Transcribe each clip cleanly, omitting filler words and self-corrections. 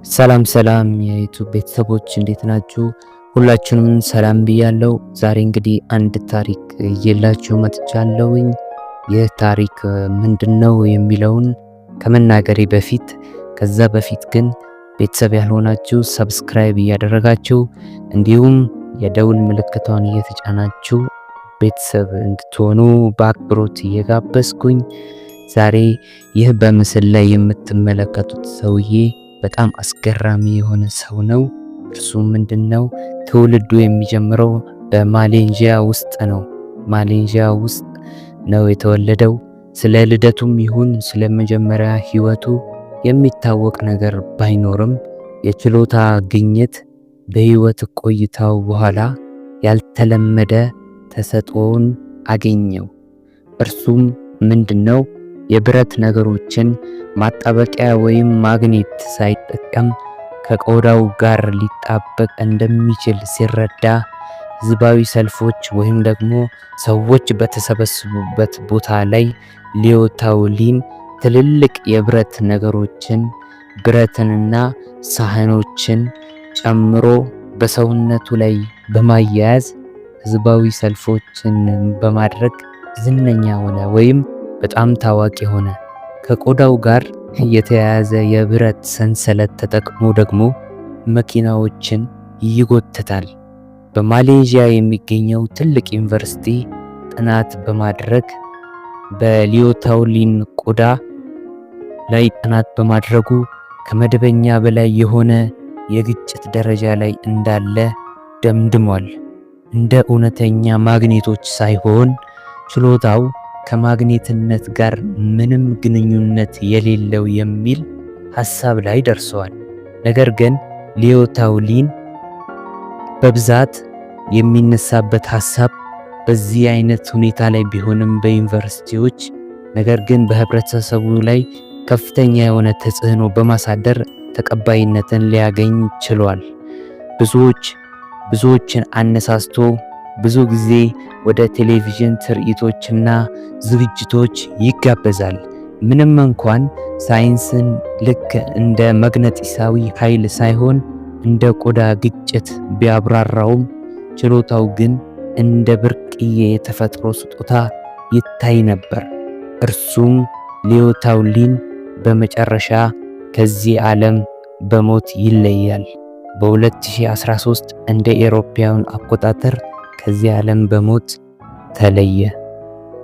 ሰላም ሰላም የዩቲዩብ ቤተሰቦች እንዴት ናችሁ? ሁላችሁንም ሰላም ብያለሁ። ዛሬ እንግዲህ አንድ ታሪክ ይዤላችሁ መጥቻለሁኝ። ይህ ታሪክ ምንድነው የሚለውን ከመናገሬ በፊት ግን ቤተሰብ ያልሆናችሁ ሰብስክራይብ እያደረጋችሁ እንዲሁም የደውል ምልክቷን እየተጫናችሁ ቤተሰብ እንድትሆኑ በአክብሮት እየጋበዝኩኝ ዛሬ ይህ በምስል ላይ የምትመለከቱት ሰውዬ በጣም አስገራሚ የሆነ ሰው ነው። እርሱ ምንድነው? ትውልዱ የሚጀምረው በማሌዥያ ውስጥ ነው። ማሌዥያ ውስጥ ነው የተወለደው። ስለ ልደቱም ይሁን ስለ መጀመሪያ ህይወቱ የሚታወቅ ነገር ባይኖርም የችሎታ ግኝት በህይወት ቆይታው በኋላ ያልተለመደ ተሰጥኦን አገኘው። እርሱም ምንድነው? የብረት ነገሮችን ማጣበቂያ ወይም ማግኔት ሳይጠቀም ከቆዳው ጋር ሊጣበቅ እንደሚችል ሲረዳ ህዝባዊ ሰልፎች ወይም ደግሞ ሰዎች በተሰበሰቡበት ቦታ ላይ ሊዮ ታውሊን ትልልቅ የብረት ነገሮችን ብረትንና ሳህኖችን ጨምሮ በሰውነቱ ላይ በማያያዝ ህዝባዊ ሰልፎችን በማድረግ ዝነኛ ሆነ ወይም በጣም ታዋቂ ሆነ። ከቆዳው ጋር የተያያዘ የብረት ሰንሰለት ተጠቅሞ ደግሞ መኪናዎችን ይጎትታል። በማሌዥያ የሚገኘው ትልቅ ዩኒቨርሲቲ ጥናት በማድረግ በሊዮ ታውሊን ቆዳ ላይ ጥናት በማድረጉ ከመደበኛ በላይ የሆነ የግጭት ደረጃ ላይ እንዳለ ደምድሟል። እንደ እውነተኛ ማግኔቶች ሳይሆን ችሎታው ከማግኔትነት ጋር ምንም ግንኙነት የሌለው የሚል ሐሳብ ላይ ደርሰዋል። ነገር ግን ሊዮ ታውሊን በብዛት የሚነሳበት ሐሳብ በዚህ አይነት ሁኔታ ላይ ቢሆንም በዩኒቨርሲቲዎች ነገር ግን በህብረተሰቡ ላይ ከፍተኛ የሆነ ተጽዕኖ በማሳደር ተቀባይነትን ሊያገኝ ችሏል። ብዙዎችን አነሳስቶ ብዙ ጊዜ ወደ ቴሌቪዥን ትርኢቶችና ዝግጅቶች ይጋበዛል። ምንም እንኳን ሳይንስን ልክ እንደ መግነጢሳዊ ኃይል ሳይሆን እንደ ቆዳ ግጭት ቢያብራራውም ችሎታው ግን እንደ ብርቅዬ የተፈጥሮ ስጦታ ይታይ ነበር። እርሱም ሊዮ ታውሊን በመጨረሻ ከዚህ ዓለም በሞት ይለያል። በ2013 እንደ ኤሮፓውያን አቆጣጠር ከዚህ ዓለም በሞት ተለየ።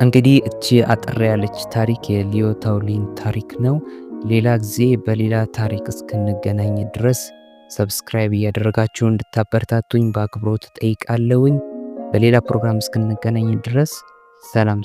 እንግዲህ እቺ አጠር ያለች ታሪክ የሊዮ ታውሊን ታሪክ ነው። ሌላ ጊዜ በሌላ ታሪክ እስክንገናኝ ድረስ ሰብስክራይብ እያደረጋችሁ እንድታበረታቱኝ በአክብሮት ጠይቃለሁኝ። በሌላ ፕሮግራም እስክንገናኝ ድረስ ሰላም።